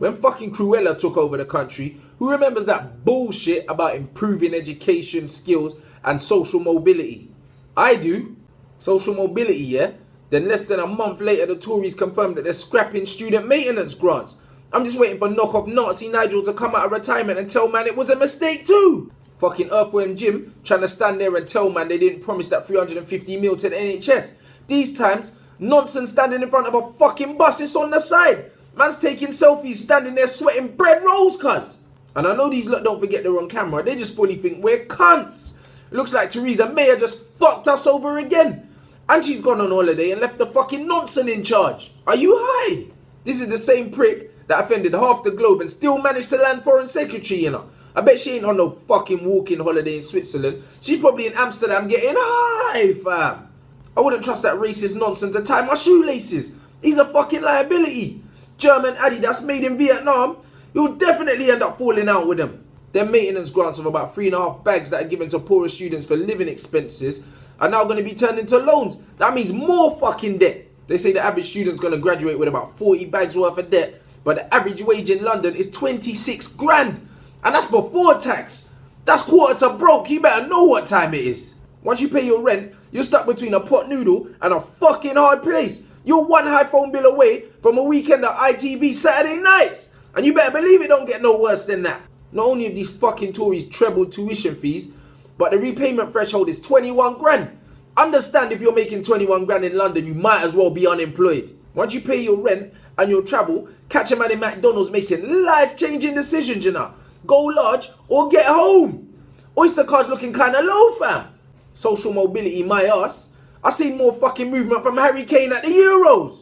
When fucking Cruella took over the country, who remembers that bullshit about improving education skills and social mobility? I do. Social mobility, yeah? Then less than a month later, the Tories confirmed that they're scrapping student maintenance grants. I'm just waiting for knock-off Nazi Nigel to come out of retirement and tell man it was a mistake too. Fucking Earthworm Jim trying to stand there and tell man they didn't promise that 350 mil to the NHS. These times, nonsense standing in front of a fucking bus is on the side. Man's taking selfies standing there sweating bread rolls, cuz. And I know these lot don't forget they're on camera. They just fully think we're cunts. Looks like Theresa May just fucked us over again. And she's gone on holiday and left the fucking nonsense in charge. Are you high? This is the same prick that offended half the globe and still managed to land foreign secretary, you know. I bet she ain't on no fucking walking holiday in Switzerland. She's probably in Amsterdam getting high, fam. I wouldn't trust that racist nonsense to tie my shoelaces. He's a fucking liability. German Adidas made in Vietnam. You'll definitely end up falling out with them. Their maintenance grants of about 3.5 bags that are given to poorer students for living expenses are now going to be turned into loans. That means more fucking debt. They say the average student's going to graduate with about 40 bags worth of debt, but the average wage in London is 26 grand. And that's before tax. That's quarter to broke. You better know what time it is. Once you pay your rent, you're stuck between a pot noodle and a fucking hard place. You're one high phone bill away from a weekend at ITV Saturday nights. And you better believe it don't get no worse than that. Not only have these fucking Tories trebled tuition fees, but the repayment threshold is 21 grand. Understand, if you're making 21 grand in London, you might as well be unemployed. Once you pay your rent and your travel, catch a man in McDonald's making life-changing decisions, you know. Go large or get home. Oyster cards looking kinda low, fam. Social mobility, my ass. I seen more fucking movement from Harry Kane at the Euros.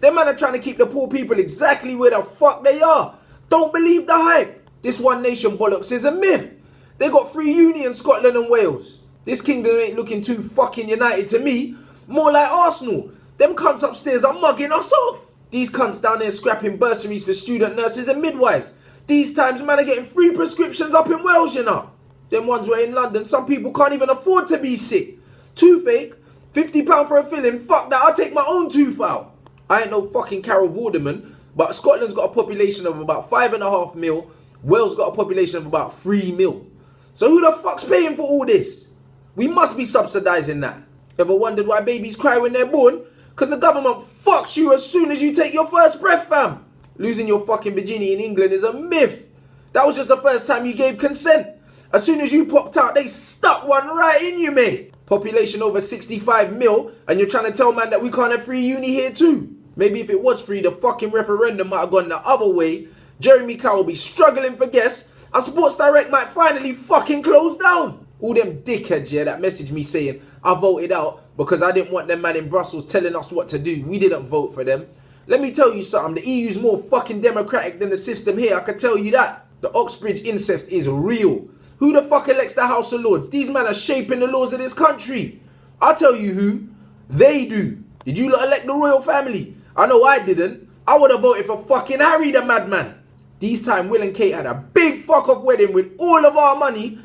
Them man are trying to keep the poor people exactly where the fuck they are. Don't believe the hype. This one nation bollocks is a myth. They got free uni in Scotland and Wales. This kingdom ain't looking too fucking united to me. More like Arsenal. Them cunts upstairs are mugging us off. These cunts down there scrapping bursaries for student nurses and midwives. These times man are getting free prescriptions up in Wales, you know. Them ones where in London some people can't even afford to be sick. Toothache, £50 for a filling, fuck that, I'll take my own tooth out. I ain't no fucking Carol Vorderman, but Scotland's got a population of about 5.5 mil. Wales got a population of about 3 mil. So who the fuck's paying for all this? We must be subsidising that. Ever wondered why babies cry when they're born? Because the government fucks you as soon as you take your first breath, fam. Losing your fucking virginity in England is a myth. That was just the first time you gave consent. As soon as you popped out, they stuck one right in you, mate. Population over 65 mil, and you're trying to tell man that we can't have free uni here too. Maybe if it was free, the fucking referendum might have gone the other way. Jeremy Kyle will be struggling for guests, and Sports Direct might finally fucking close down. All them dickheads, yeah, that messaged me saying I voted out because I didn't want them man in Brussels telling us what to do. We didn't vote for them. Let me tell you something, the EU's more fucking democratic than the system here, I can tell you that. The Oxbridge incest is real. Who the fuck elects the House of Lords? These men are shaping the laws of this country. I'll tell you who. They do. Did you lot elect the royal family? I know I didn't. I would have voted for fucking Harry the madman. These time Will and Kate had a big fuck off wedding with all of our money.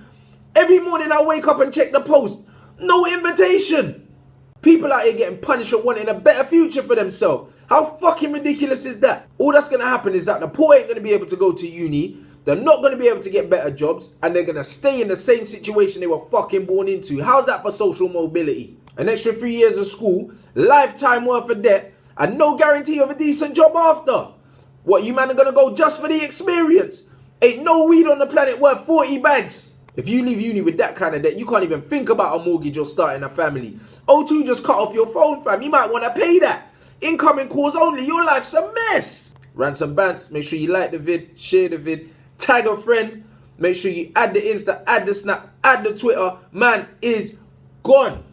Every morning I wake up and check the post. No invitation. People out here getting punished for wanting a better future for themselves. How fucking ridiculous is that? All that's going to happen is that the poor ain't going to be able to go to uni. They're not going to be able to get better jobs. And they're going to stay in the same situation they were fucking born into. How's that for social mobility? An extra 3 years of school, lifetime worth of debt, and no guarantee of a decent job after. What, you man are going to go just for the experience? Ain't no weed on the planet worth 40 bags. If you leave uni with that kind of debt, you can't even think about a mortgage or starting a family. O2 just cut off your phone, fam. You might want to pay that. Incoming calls only. Your life's a mess. Ransom Bants, make sure you like the vid, share the vid, tag a friend. Make sure you add the Insta, add the Snap, add the Twitter. Man is gone.